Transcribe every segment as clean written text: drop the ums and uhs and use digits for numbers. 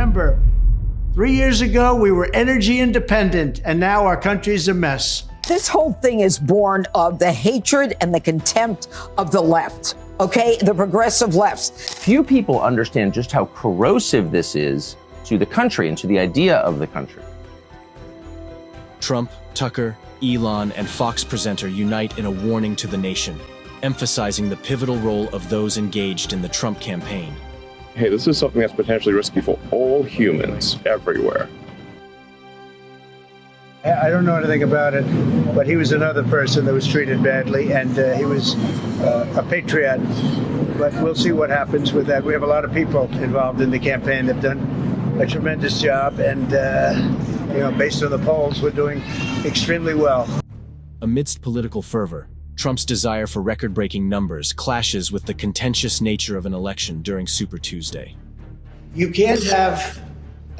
Remember, 3 years ago, we were energy independent, and now our country's a mess. This whole thing is born of the hatred and the contempt of the left, okay? The progressive lefts. Few people understand just how corrosive this is to the country and to the idea of the country. Trump, Tucker, Elon, and Fox presenter unite in a warning to the nation, emphasizing the pivotal role of those engaged in the Trump campaign. Hey, this is something that's potentially risky for all humans everywhere. I don't know anything about it, but he was another person that was treated badly, and he was a patriot. But we'll see what happens with that. We have a lot of people involved in the campaign that have done a tremendous job, and based on the polls, we're doing extremely well. Amidst political fervor, Trump's desire for record-breaking numbers clashes with the contentious nature of an election during Super Tuesday. You can't have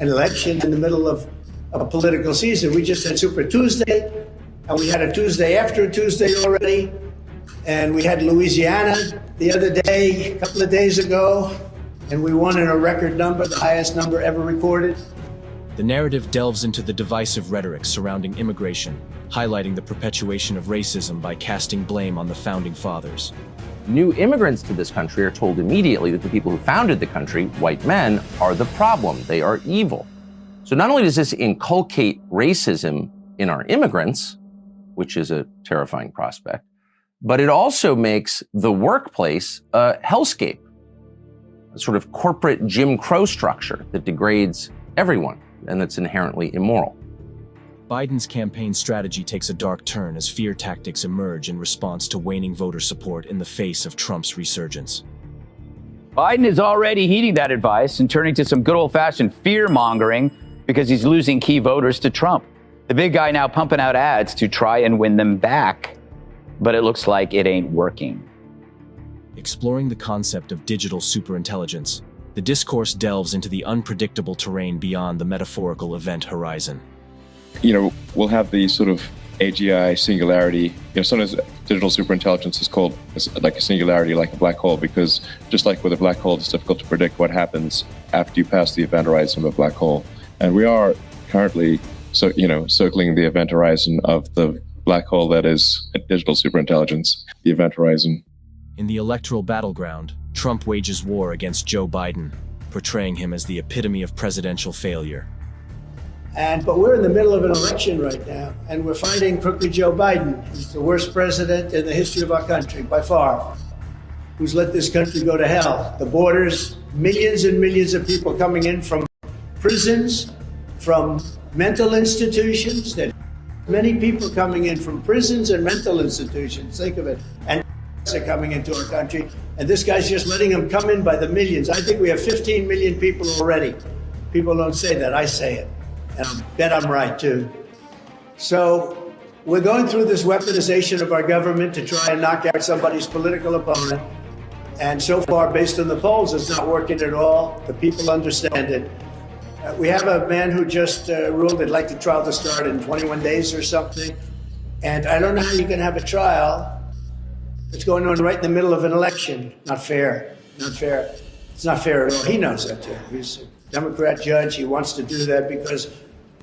an election in the middle of a political season. We just had Super Tuesday, and we had a Tuesday after a Tuesday already, and we had Louisiana the other day, a couple of days ago, and we won in a record number, the highest number ever recorded. The narrative delves into the divisive rhetoric surrounding immigration, highlighting the perpetuation of racism by casting blame on the founding fathers. New immigrants to this country are told immediately that the people who founded the country, white men, are the problem. They are evil. So not only does this inculcate racism in our immigrants, which is a terrifying prospect, but it also makes the workplace a hellscape, a sort of corporate Jim Crow structure that degrades everyone and that's inherently immoral. Biden's campaign strategy takes a dark turn as fear tactics emerge in response to waning voter support in the face of Trump's resurgence. Biden is already heeding that advice and turning to some good old-fashioned fear-mongering because he's losing key voters to Trump. The big guy now pumping out ads to try and win them back, but it looks like it ain't working. Exploring the concept of digital superintelligence, the discourse delves into the unpredictable terrain beyond the metaphorical event horizon. We'll have the sort of AGI singularity. Sometimes digital superintelligence is called like a singularity, like a black hole, because just like with a black hole, it's difficult to predict what happens after you pass the event horizon of a black hole. And we are currently, circling the event horizon of the black hole that is digital superintelligence, the event horizon. In the electoral battleground, Trump wages war against Joe Biden, portraying him as the epitome of presidential failure. But we're in the middle of an election right now, and we're fighting crooked Joe Biden. He's the worst president in the history of our country, by far, who's let this country go to hell. The borders, millions and millions of people coming in from prisons, from mental institutions. There are many people coming in from prisons and mental institutions, think of it. And are coming into our country, and this guy's just letting them come in by the millions. I think we have 15 million people already. People don't say that, I say it. And I bet I'm right, too. So we're going through this weaponization of our government to try and knock out somebody's political opponent. And so far, based on the polls, it's not working at all. The people understand it. We have a man who just ruled they'd like the trial to start in 21 days or something. And I don't know how you can have a trial that's going on right in the middle of an election. Not fair. Not fair. It's not fair at all. He knows that, too. He's a Democrat judge. He wants to do that because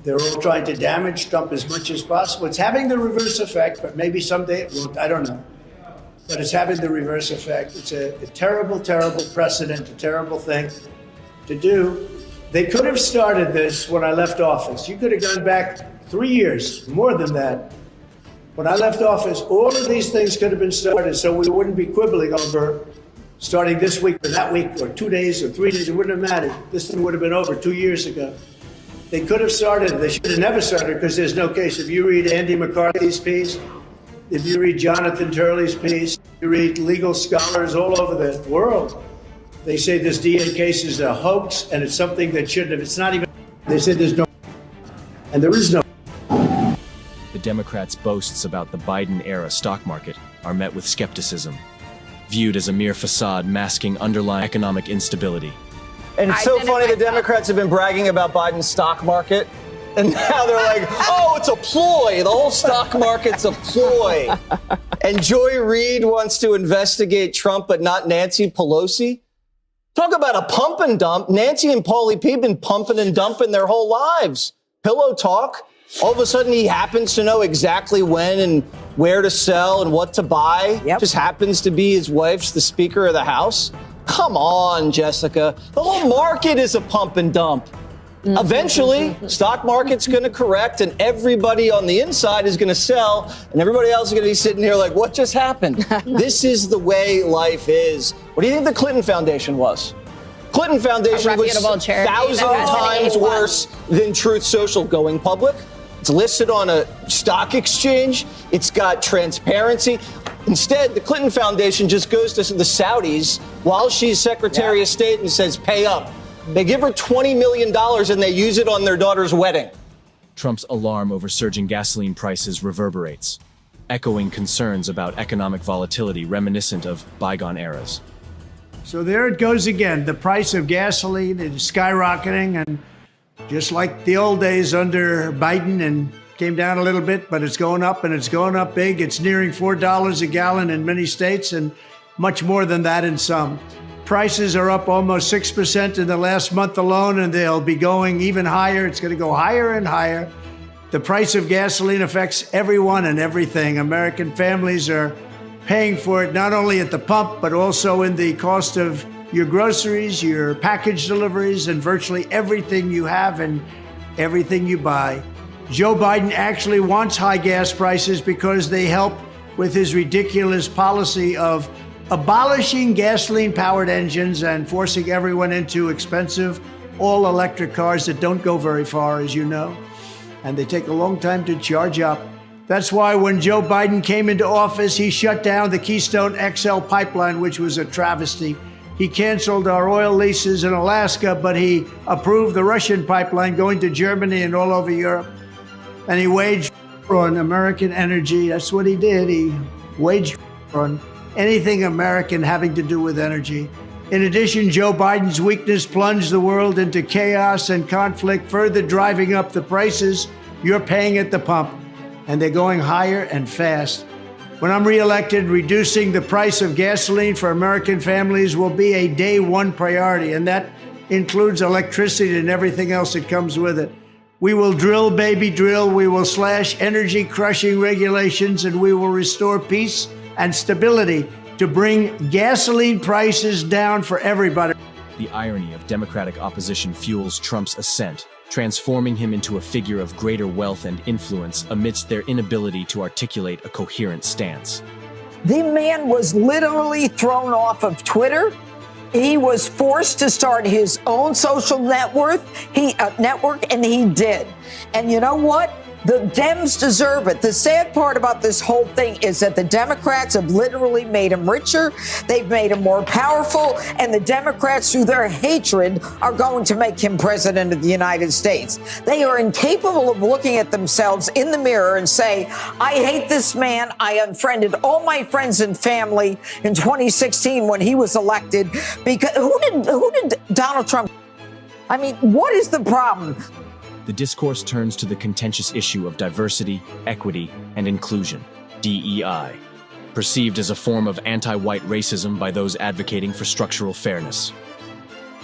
they're all trying to damage Trump as much as possible. It's having the reverse effect, but maybe someday it won't. I don't know. But it's having the reverse effect. It's a terrible, terrible precedent, a terrible thing to do. They could have started this when I left office. You could have gone back 3 years, more than that. When I left office, all of these things could have been started so we wouldn't be quibbling over starting this week or that week or 2 days or 3 days. It wouldn't have mattered. This thing would have been over 2 years ago. They could have started. They should have never started because there's no case. If you read Andy McCarthy's piece, if you read Jonathan Turley's piece, you read legal scholars all over the world, they say this DA case is a hoax and it's something that shouldn't have. It's not even. They said there's no. And there is no. The Democrats' boasts about the Biden-era stock market are met with skepticism, viewed as a mere facade masking underlying economic instability. And it's so funny the Democrats have been bragging about Biden's stock market, and now they're like, oh, it's a ploy. The whole stock market's a ploy. And Joy Reid wants to investigate Trump, but not Nancy Pelosi. Talk about a pump and dump. Nancy and Paulie P been pumping and dumping their whole lives. Pillow talk. All of a sudden, he happens to know exactly when and where to sell and what to buy. Yep. Just happens to be his wife's the Speaker of the House. Come on, Jessica. The whole market is a pump and dump. Eventually, stock market's going to correct and everybody on the inside is going to sell and everybody else is going to be sitting here like, what just happened? This is the way life is. What do you think the Clinton Foundation was? Clinton Foundation was 1,000 times worse than Truth Social going public. It's listed on a stock exchange. It's got transparency. Instead, the Clinton Foundation just goes to the Saudis while she's Secretary of State and says, pay up. They give her $20 million and they use it on their daughter's wedding. Trump's alarm over surging gasoline prices reverberates, echoing concerns about economic volatility reminiscent of bygone eras. So there it goes again. The price of gasoline is skyrocketing, and just like the old days under Biden, and came down a little bit, but it's going up and it's going up big. It's nearing $4 a gallon in many states and much more than that in some. Prices are up almost 6% in the last month alone, and they'll be going even higher. It's going to go higher and higher. The price of gasoline affects everyone and everything. American families are paying for it not only at the pump, but also in the cost of your groceries, your package deliveries, and virtually everything you have and everything you buy. Joe Biden actually wants high gas prices because they help with his ridiculous policy of abolishing gasoline-powered engines and forcing everyone into expensive all-electric cars that don't go very far, as you know, and they take a long time to charge up. That's why when Joe Biden came into office, he shut down the Keystone XL pipeline, which was a travesty. He canceled our oil leases in Alaska, but he approved the Russian pipeline going to Germany and all over Europe. And he waged on American energy. That's what he did. He waged on anything American having to do with energy. In addition, Joe Biden's weakness plunged the world into chaos and conflict, further driving up the prices you're paying at the pump. And they're going higher and fast. When I'm reelected, reducing the price of gasoline for American families will be a day one priority, and that includes electricity and everything else that comes with it. We will drill, baby, drill. We will slash energy crushing regulations, and we will restore peace and stability to bring gasoline prices down for everybody. The irony of Democratic opposition fuels Trump's ascent, transforming him into a figure of greater wealth and influence amidst their inability to articulate a coherent stance. The man was literally thrown off of Twitter. He was forced to start his own social network, and he did. And you know what? The Dems deserve it. The sad part about this whole thing is that the Democrats have literally made him richer. They've made him more powerful. And the Democrats, through their hatred, are going to make him president of the United States. They are incapable of looking at themselves in the mirror and say, I hate this man. I unfriended all my friends and family in 2016 when he was elected. Because who did Donald Trump? I mean, what is the problem? The discourse turns to the contentious issue of diversity, equity, and inclusion, DEI, perceived as a form of anti-white racism by those advocating for structural fairness.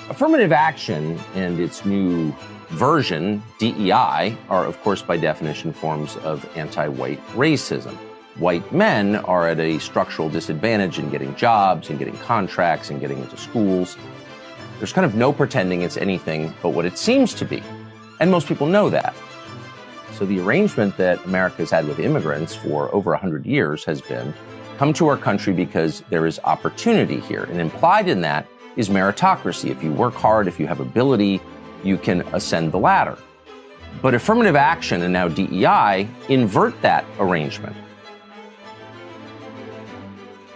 Affirmative action and its new version, DEI, are, of course, by definition, forms of anti-white racism. White men are at a structural disadvantage in getting jobs and getting contracts and getting into schools. There's kind of no pretending it's anything but what it seems to be. And most people know that. So the arrangement that America's had with immigrants for over 100 years has been, come to our country because there is opportunity here. And implied in that is meritocracy. If you work hard, if you have ability, you can ascend the ladder. But affirmative action and now DEI invert that arrangement.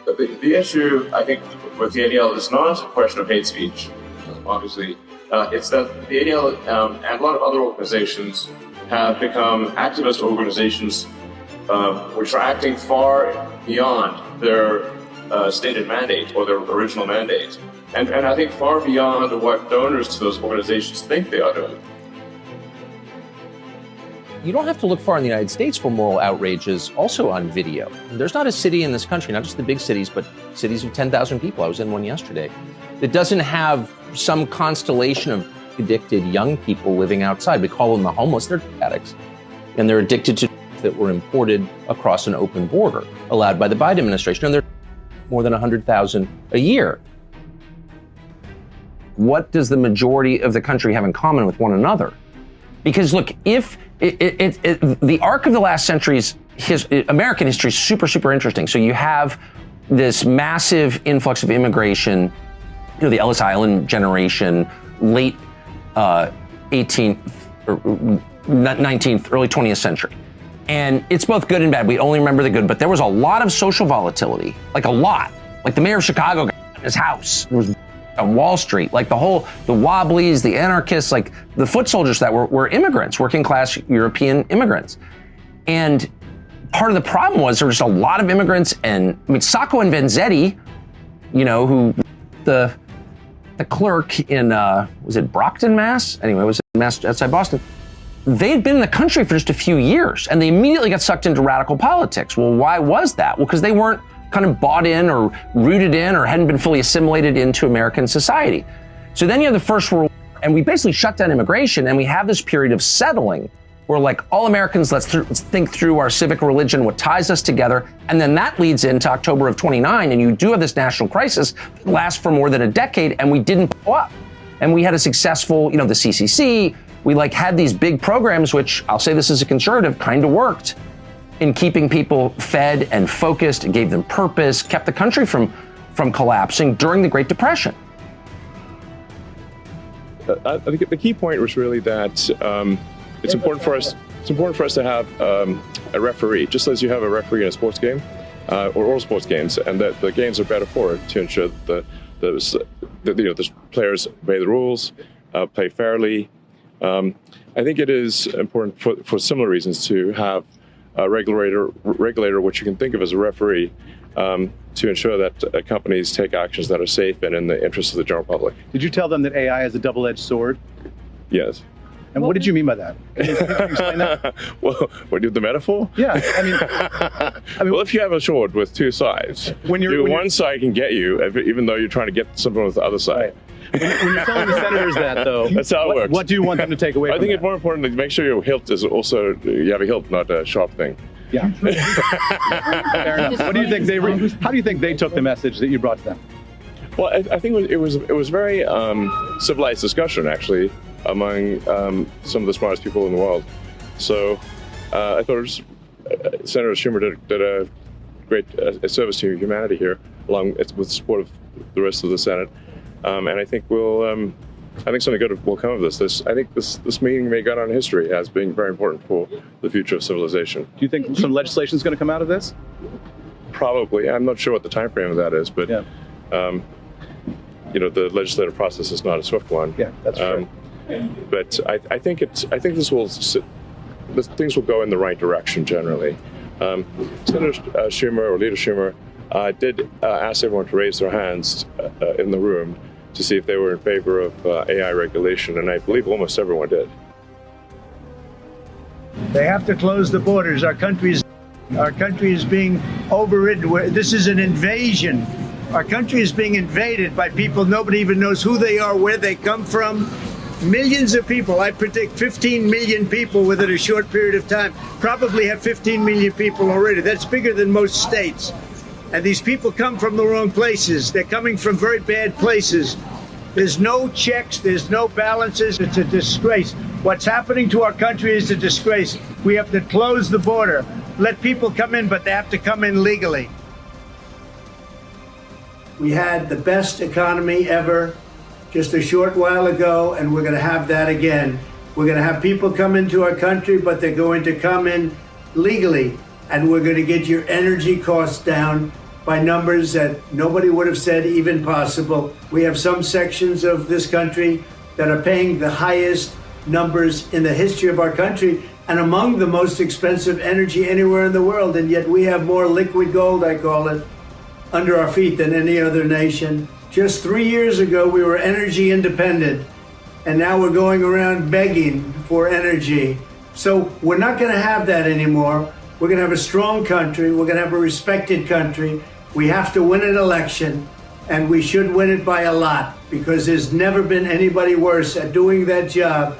The issue, I think, with the ADL is not a question of hate speech, obviously. It's that the ADL and a lot of other organizations have become activist organizations which are acting far beyond their stated mandate or their original mandate. And I think far beyond what donors to those organizations think they are doing. You don't have to look far in the United States for moral outrages also on video. There's not a city in this country, not just the big cities, but cities of 10,000 people. I was in one yesterday, that doesn't have some constellation of addicted young people living outside. We call them the homeless. They're addicts. And they're addicted to that were imported across an open border, allowed by the Biden administration. And they're more than 100,000 a year. What does the majority of the country have in common with one another? Because look, if the arc of the last century's American history is super, super interesting. So you have this massive influx of immigration, the Ellis Island generation, late 18th, or 19th, early 20th century. And it's both good and bad. We only remember the good, but there was a lot of social volatility, like a lot. Like the mayor of Chicago got in his house. There was on Wall Street, like the Wobblies, the anarchists, like the foot soldiers that were immigrants, working class European immigrants. And part of the problem was there was just a lot of immigrants, and I mean, Sacco and Vanzetti, who the clerk in, was it Brockton, Mass? Anyway, it was in Mass outside Boston. They had been in the country for just a few years, and they immediately got sucked into radical politics. Well, why was that? Well, because they weren't kind of bought in or rooted in or hadn't been fully assimilated into American society. So then you have the First World War, and we basically shut down immigration, and we have this period of settling where, like, all Americans, let's think through our civic religion, what ties us together, and then that leads into October of 29, and you do have this national crisis that lasts for more than a decade, and we didn't blow up. And we had a successful, the CCC, we had these big programs, which I'll say this as a conservative, kind of worked in keeping people fed and focused, and gave them purpose, kept the country from collapsing during the Great Depression. I think the key point was really that it's important for us. It's important for us to have a referee, just as you have a referee in a sports game or all sports games, and that the games are better for it to ensure that the players obey the rules, play fairly. I think it is important for similar reasons to have a regulator, which you can think of as a referee, to ensure that companies take actions that are safe and in the interest of the general public. Did you tell them that AI is a double-edged sword? Yes. And what did you mean by that? Can you explain that? Well, the metaphor? Yeah, I mean, well, if you have a sword with two sides, one side can get you, even though you're trying to get something with the other side. Right. When you're telling the senators that, though, that's how it works. What do you want them to take away? I think it's more important to make sure your hilt is also, you have a hilt, not a sharp thing. Yeah. Fair enough. What do you think how do you think they took the message that you brought to them? Well, I think it was very civilized discussion, actually, among some of the smartest people in the world. So I thought Senator Schumer did a great service to humanity here, along with the support of the rest of the Senate. And I think I think something good will come of this. I think this meeting may go down in history as being very important for the future of civilization. Do you think some legislation is going to come out of this? Probably. I'm not sure what the time frame of that is, but yeah. The legislative process is not a swift one. Yeah, that's true. But I think things will go in the right direction generally. Senator Schumer, or Leader Schumer, did ask everyone to raise their hands in the room to see if they were in favor of AI regulation, and I believe almost everyone did. They have to close the borders. Our country is being overridden. This is an invasion. Our country is being invaded by people nobody even knows who they are, where they come from. Millions of people, I predict 15 million people within a short period of time, probably have 15 million people already. That's bigger than most states. And these people come from the wrong places. They're coming from very bad places. There's no checks, there's no balances. It's a disgrace. What's happening to our country is a disgrace. We have to close the border. Let people come in, but they have to come in legally. We had the best economy ever just a short while ago, and we're going to have that again. We're going to have people come into our country, but they're going to come in legally, and we're going to get your energy costs down by numbers that nobody would have said even possible. We have some sections of this country that are paying the highest numbers in the history of our country and among the most expensive energy anywhere in the world, and yet we have more liquid gold, I call it, under our feet than any other nation. Just 3 years ago, we were energy independent, and now we're going around begging for energy. So we're not going to have that anymore. We're going to have a strong country. We're going to have a respected country. We have to win an election, and we should win it by a lot, because there's never been anybody worse at doing that job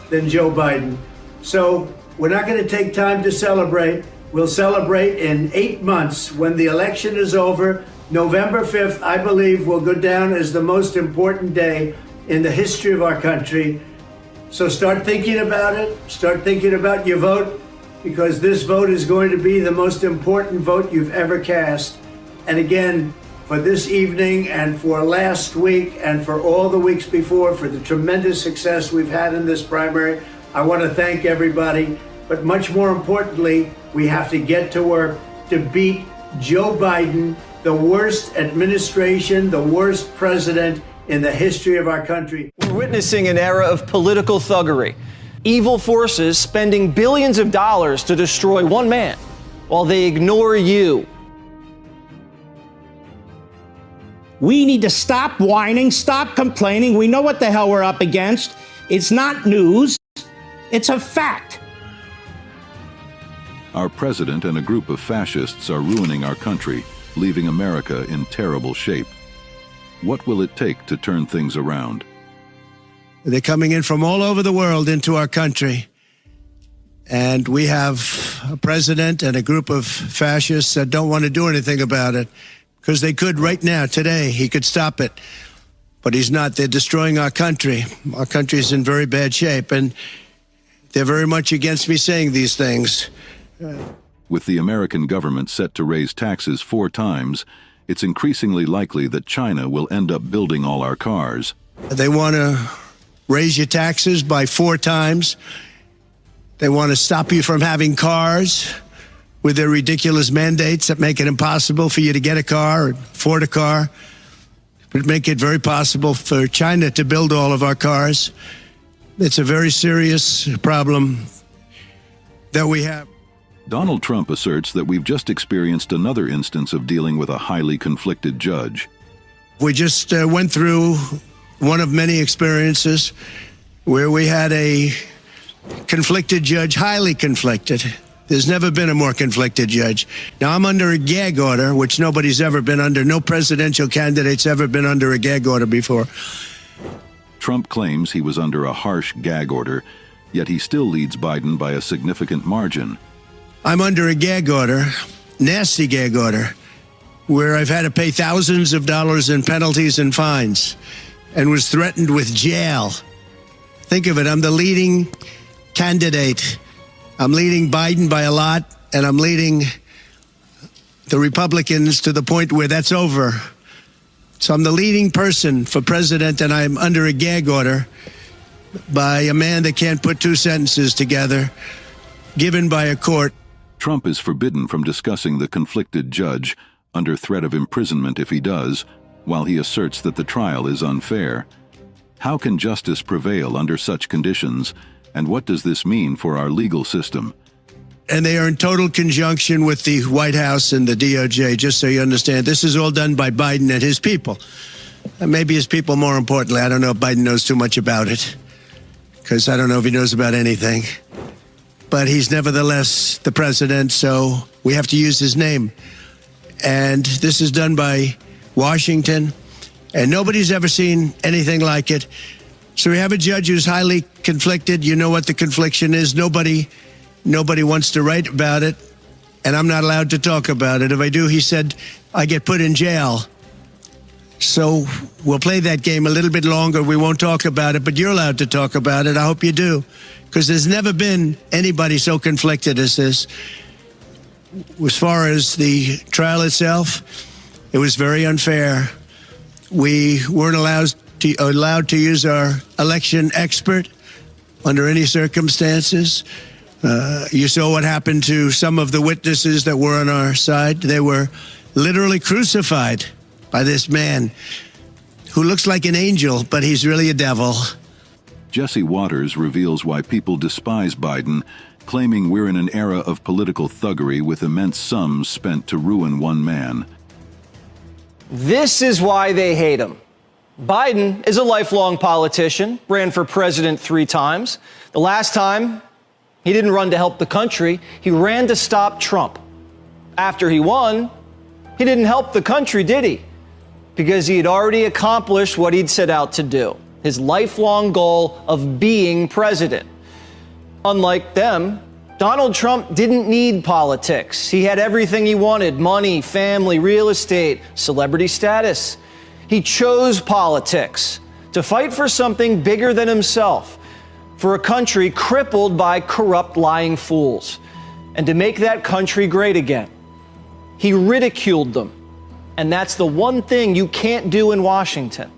than Joe Biden. So we're not going to take time to celebrate. We'll celebrate in 8 months when the election is over. November 5th, I believe, will go down as the most important day in the history of our country. So start thinking about it. Start thinking about your vote, because this vote is going to be the most important vote you've ever cast. And again, for this evening and for last week and for all the weeks before, for the tremendous success we've had in this primary, I want to thank everybody. But much more importantly, we have to get to work to beat Joe Biden, the worst administration, the worst president in the history of our country. We're witnessing an era of political thuggery. Evil forces spending billions of dollars to destroy one man while they ignore you. We need to stop whining, stop complaining. We know what the hell we're up against. It's not news. It's a fact. Our president and a group of fascists are ruining our country, leaving America in terrible shape. What will it take to turn things around? They're coming in from all over the world into our country. And we have a president and a group of fascists that don't want to do anything about it, because they could right now, today. He could stop it. But he's not. They're destroying our country. Our country is in very bad shape. And they're very much against me saying these things. With the American government set to raise taxes 4 times, it's increasingly likely that China will end up building all our cars. They want to raise your taxes by 4 times. They want to stop you from having cars with their ridiculous mandates that make it impossible for you to get a car or afford a car, but make it very possible for China to build all of our cars. It's a very serious problem that we have. Donald Trump asserts that we've just experienced another instance of dealing with a highly conflicted judge. We just went through one of many experiences where we had a conflicted judge, highly conflicted. There's never been a more conflicted judge. Now, I'm under a gag order, which nobody's ever been under. No presidential candidate's ever been under a gag order before. Trump claims he was under a harsh gag order, yet he still leads Biden by a significant margin. I'm under a gag order, nasty gag order, where I've had to pay thousands of dollars in penalties and fines and was threatened with jail. Think of it, I'm the leading candidate. I'm leading Biden by a lot, and I'm leading the Republicans to the point where that's over. So I'm the leading person for president, and I'm under a gag order by a man that can't put 2 sentences together, given by a court. Trump is forbidden from discussing the conflicted judge, under threat of imprisonment if he does, while he asserts that the trial is unfair. How can justice prevail under such conditions, and what does this mean for our legal system? And they are in total conjunction with the White House and the DOJ, just so you understand. This is all done by Biden and his people. And maybe his people more importantly. I don't know if Biden knows too much about it, because I don't know if he knows about anything. But he's nevertheless the president, so we have to use his name. And this is done by Washington, and nobody's ever seen anything like it. So we have a judge who's highly conflicted. You know what the confliction is. Nobody wants to write about it, and I'm not allowed to talk about it. If I do, he said, I get put in jail. So we'll play that game a little bit longer. We won't talk about it, but you're allowed to talk about it. I hope you do, because there's never been anybody so conflicted as this. As far as the trial itself, it was very unfair. We weren't allowed to use our election expert under any circumstances. You saw what happened to some of the witnesses that were on our side. They were literally crucified by this man who looks like an angel, but he's really a devil. Jesse Waters reveals why people despise Biden, claiming we're in an era of political thuggery with immense sums spent to ruin one man. This is why they hate him. Biden is a lifelong politician, ran for president 3 times. The last time, he didn't run to help the country. He ran to stop Trump. After he won, he didn't help the country, did he? because he had already accomplished what he'd set out to do, his lifelong goal of being president. Unlike them, Donald Trump didn't need politics. He had everything he wanted: money, family, real estate, celebrity status. He chose politics to fight for something bigger than himself, for a country crippled by corrupt, lying fools, and to make that country great again. He ridiculed them, and that's the one thing you can't do in Washington.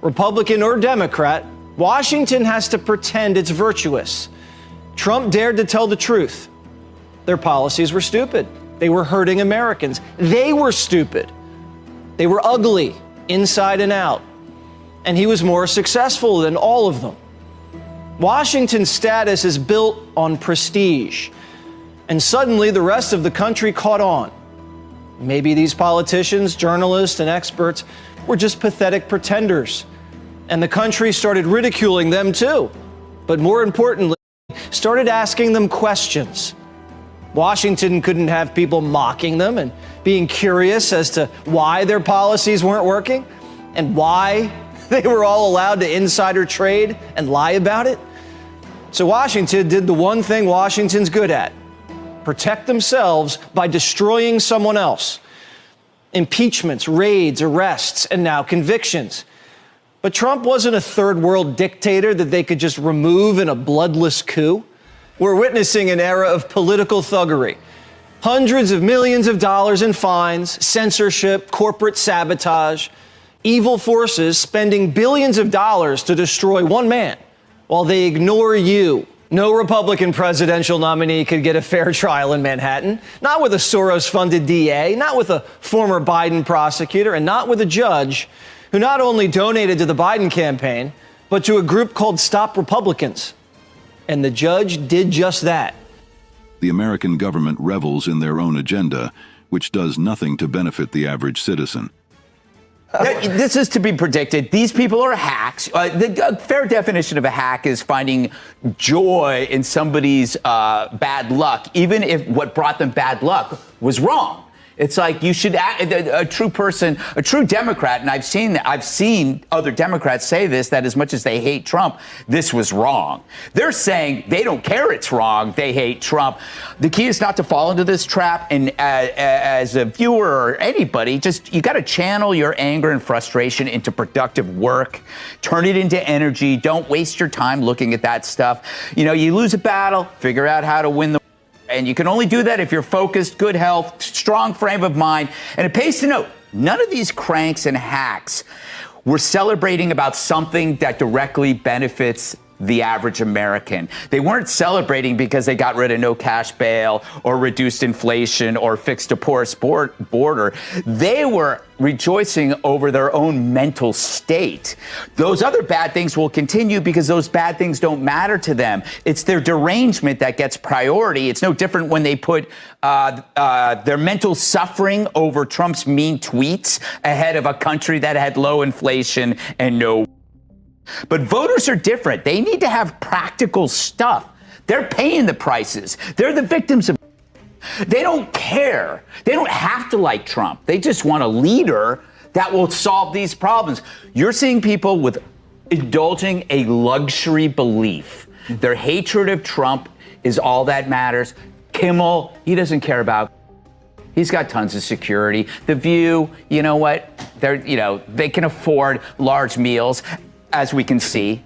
Republican or Democrat, Washington has to pretend it's virtuous. Trump dared to tell the truth. Their policies were stupid. They were hurting Americans. They were stupid. They were ugly, inside and out. And he was more successful than all of them. Washington's status is built on prestige. And suddenly the rest of the country caught on. Maybe these politicians, journalists, and experts were just pathetic pretenders. And the country started ridiculing them too. But more importantly, started asking them questions. Washington couldn't have people mocking them and being curious as to why their policies weren't working and why they were all allowed to insider trade and lie about it. So Washington did the one thing Washington's good at: protect themselves by destroying someone else. Impeachments, raids, arrests, and now convictions. But Trump wasn't a third world dictator that they could just remove in a bloodless coup. We're witnessing an era of political thuggery. Hundreds of millions of dollars in fines, censorship, corporate sabotage, evil forces spending billions of dollars to destroy one man while they ignore you. No Republican presidential nominee could get a fair trial in Manhattan, not with a Soros-funded DA, not with a former Biden prosecutor, and not with a judge who not only donated to the Biden campaign, but to a group called Stop Republicans. And the judge did just that. The American government revels in their own agenda, which does nothing to benefit the average citizen. This is to be predicted. These people are hacks. The fair definition of a hack is finding joy in somebody's bad luck, even if what brought them bad luck was wrong. It's like you should a true person, a true Democrat, and I've seen other Democrats say this, that as much as they hate Trump, this was wrong. They're saying they don't care it's wrong. They hate Trump. The key is not to fall into this trap. And as a viewer or anybody, you got to channel your anger and frustration into productive work. Turn it into energy. Don't waste your time looking at that stuff. You know, you lose a battle, figure out how to win the. And you can only do that if you're focused, good health, strong frame of mind. And it pays to note, none of these cranks and hacks were celebrating about something that directly benefits the average American. They weren't celebrating because they got rid of no cash bail or reduced inflation or fixed a porous border. They were rejoicing over their own mental state. Those other bad things will continue because those bad things don't matter to them. It's their derangement that gets priority. It's no different when they put their mental suffering over Trump's mean tweets ahead of a country that had low inflation and no. But voters are different. They need to have practical stuff. They're paying the prices. They're the victims of. They don't care. They don't have to like Trump. They just want a leader that will solve these problems. You're seeing people with indulging a luxury belief. Their hatred of Trump is all that matters. Kimmel, he doesn't care about. He's got tons of security. The View, you know what? They can afford large meals, as we can see.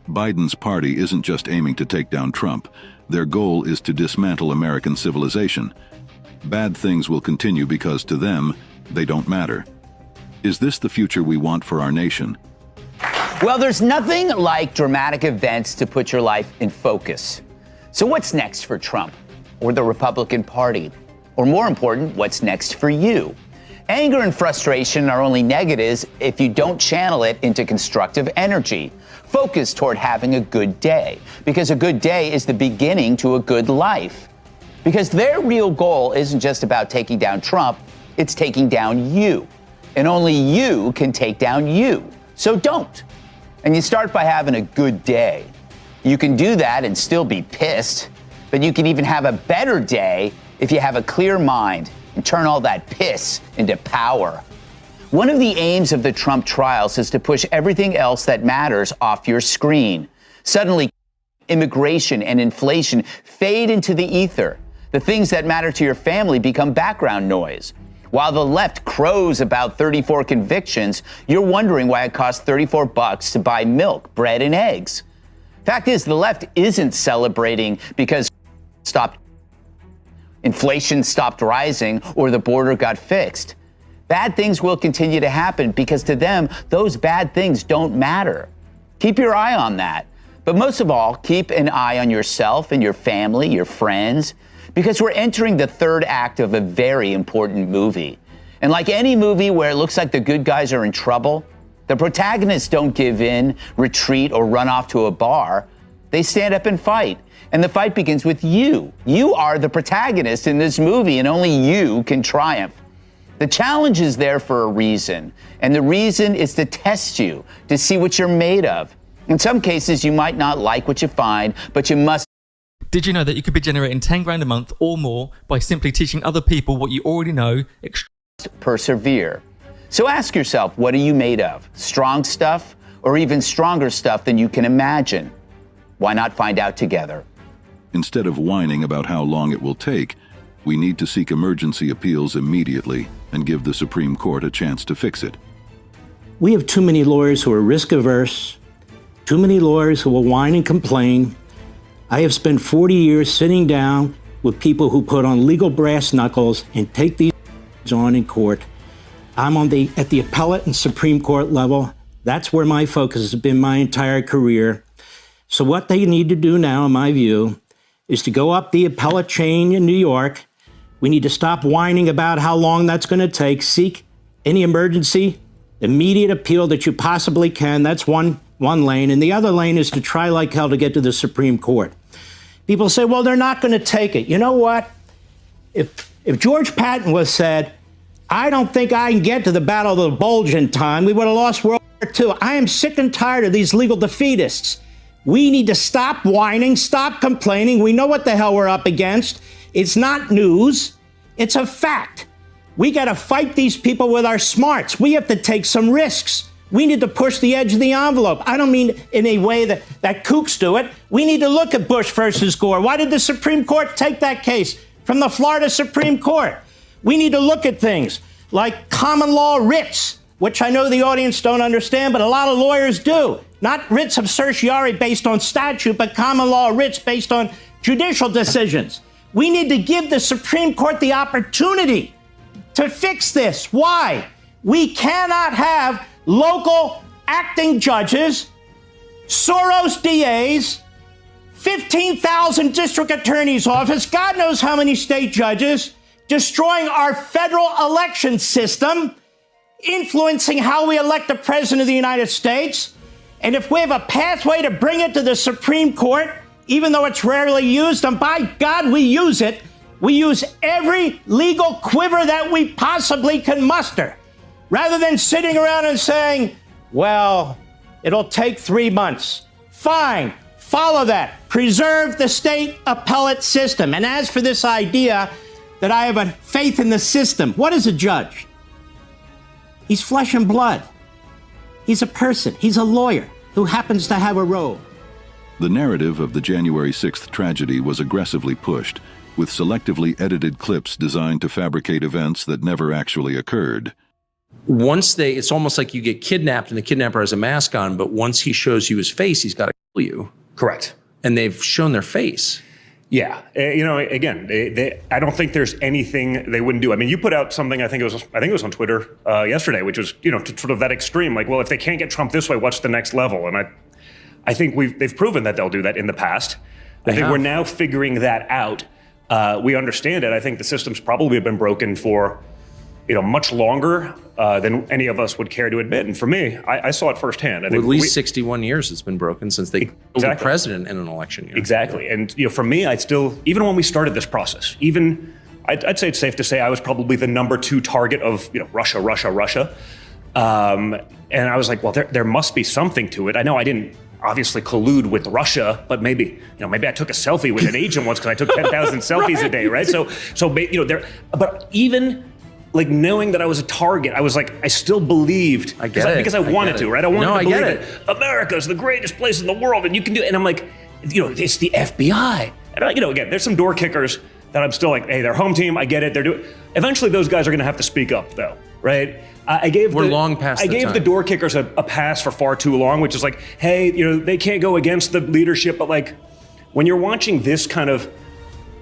Biden's party isn't just aiming to take down Trump. Their goal is to dismantle American civilization. Bad things will continue because to them, they don't matter. Is this the future we want for our nation? Well, there's nothing like dramatic events to put your life in focus. So what's next for Trump or the Republican Party? Or more important, what's next for you? Anger and frustration are only negatives if you don't channel it into constructive energy. Focus toward having a good day, because a good day is the beginning to a good life. Because their real goal isn't just about taking down Trump, it's taking down you. And only you can take down you. So don't. And you start by having a good day. You can do that and still be pissed, but you can even have a better day if you have a clear mind and turn all that piss into power. One of the aims of the Trump trials is to push everything else that matters off your screen. Suddenly, immigration and inflation fade into the ether. The things that matter to your family become background noise. While the left crows about 34 convictions, you're wondering why it costs $34 to buy milk, bread, and eggs. Fact is, the left isn't celebrating because inflation stopped rising or the border got fixed. Bad things will continue to happen because to them, those bad things don't matter. Keep your eye on that. But most of all, keep an eye on yourself and your family, your friends, because we're entering the third act of a very important movie. And like any movie where it looks like the good guys are in trouble, the protagonists don't give in, retreat, or run off to a bar. They stand up and fight. And the fight begins with you. You are the protagonist in this movie, and only you can triumph. The challenge is there for a reason, and the reason is to test you, to see what you're made of. In some cases, you might not like what you find, but you must. Did you know that you could be generating 10 grand a month or more by simply teaching other people what you already know? Persevere. So ask yourself, what are you made of? Strong stuff or even stronger stuff than you can imagine? Why not find out together? Instead of whining about how long it will take, we need to seek emergency appeals immediately and give the Supreme Court a chance to fix it. We have too many lawyers who are risk averse, too many lawyers who will whine and complain. I have spent 40 years sitting down with people who put on legal brass knuckles and take these on in court. I'm at the appellate and Supreme Court level. That's where my focus has been my entire career. So what they need to do now, in my view, is to go up the appellate chain in New York. We need to stop whining about how long that's going to take. Seek any emergency, immediate appeal that you possibly can. That's one lane. And the other lane is to try like hell to get to the Supreme Court. People say, well, they're not going to take it. You know what? If George Patton was said, I don't think I can get to the Battle of the Bulge in time, we would have lost World War II. I am sick and tired of these legal defeatists. We need to stop whining, stop complaining. We know what the hell we're up against. It's not news. It's a fact. We got to fight these people with our smarts. We have to take some risks. We need to push the edge of the envelope. I don't mean in a way that kooks do it. We need to look at Bush versus Gore. Why did the Supreme Court take that case from the Florida Supreme Court? We need to look at things like common law writs, which I know the audience don't understand, but a lot of lawyers do. Not writs of certiorari based on statute, but common law writs based on judicial decisions. We need to give the Supreme Court the opportunity to fix this. Why? We cannot have local acting judges, Soros DAs, 15,000 district attorney's office, God knows how many state judges, destroying our federal election system, influencing how we elect the president of the United States. And if we have a pathway to bring it to the Supreme Court, even though it's rarely used, and by God, we use it, we use every legal quiver that we possibly can muster, rather than sitting around and saying, well, it'll take 3 months. Fine, follow that. Preserve the state appellate system. And as for this idea that I have a faith in the system, what is a judge? He's flesh and blood. He's a person. He's a lawyer who happens to have a robe. The narrative of the January 6th tragedy was aggressively pushed, with selectively edited clips designed to fabricate events that never actually occurred. It's almost like you get kidnapped and the kidnapper has a mask on, but once he shows you his face, he's got to kill you. Correct. And they've shown their face. Yeah. Again, I don't think there's anything they wouldn't do. I mean, you put out something, I think it was on Twitter yesterday, which was, to sort of that extreme, like, well, if they can't get Trump this way, what's the next level? And I think they've proven that they'll do that in the past. I think we're now figuring that out. We understand it. I think the system's probably been broken for, much longer than any of us would care to admit. And for me, I saw it firsthand. I think at least 61 years it's been broken since they killed the president in an election year. Exactly. And for me, even when we started this process, I'd say it's safe to say I was probably the number 2 target of Russia. And I was like, well, there must be something to it. I know I didn't obviously collude with Russia, but maybe I took a selfie with an agent once because I took 10,000 selfies a day, right? So but even like knowing that I was a target, I was like, I still believed. I get it. Because I wanted to, right? I wanted to believe get it. America's the greatest place in the world, and you can do it. And I'm like, it's the FBI. And again, there's some door kickers that I'm still like, hey, they're home team. I get it. They're doing. Eventually, those guys are going to have to speak up, though, right? We're long past I gave the door kickers a pass for far too long, which is like, hey, they can't go against the leadership, but like, when you're watching this kind of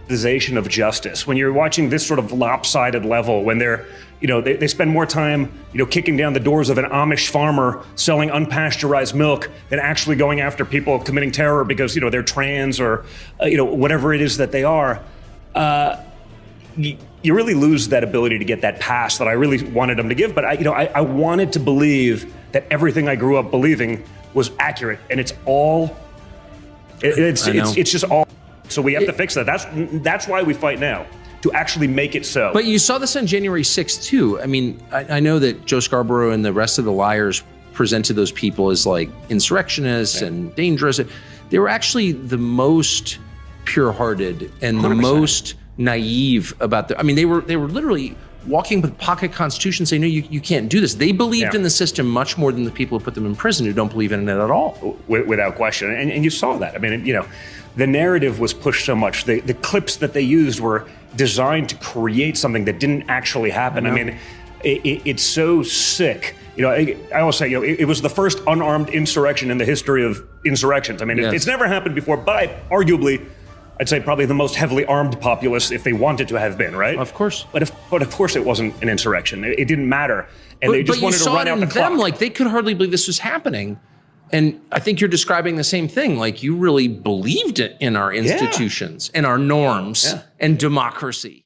politicization of justice, when you're watching this sort of lopsided level, when they're, they spend more time, kicking down the doors of an Amish farmer selling unpasteurized milk than actually going after people committing terror because, they're trans or, whatever it is that they are, you really lose that ability to get that pass that I really wanted them to give. But I wanted to believe that everything I grew up believing was accurate, and it's all, it's just all. So we have to fix that. That's why we fight now, to actually make it so. But you saw this on January 6th too. I mean, I know that Joe Scarborough and the rest of the liars presented those people as like insurrectionists and dangerous. They were actually the most pure-hearted and 100%. The most naive about they were literally walking with pocket constitutions saying, no, you can't do this. They believed in the system much more than the people who put them in prison who don't believe in it at all. Without question. And you saw that. I mean, the narrative was pushed so much. The clips that they used were designed to create something that didn't actually happen. I mean, it's so sick. I always say, it was the first unarmed insurrection in the history of insurrections. I mean, it's never happened before, but arguably, I'd say probably the most heavily armed populace if they wanted to have been, right? Of course. But of course it wasn't an insurrection. It didn't matter. And they just wanted to run out the clock. Like they could hardly believe this was happening. And I think you're describing the same thing. Like you really believed it in our institutions and our norms and democracy.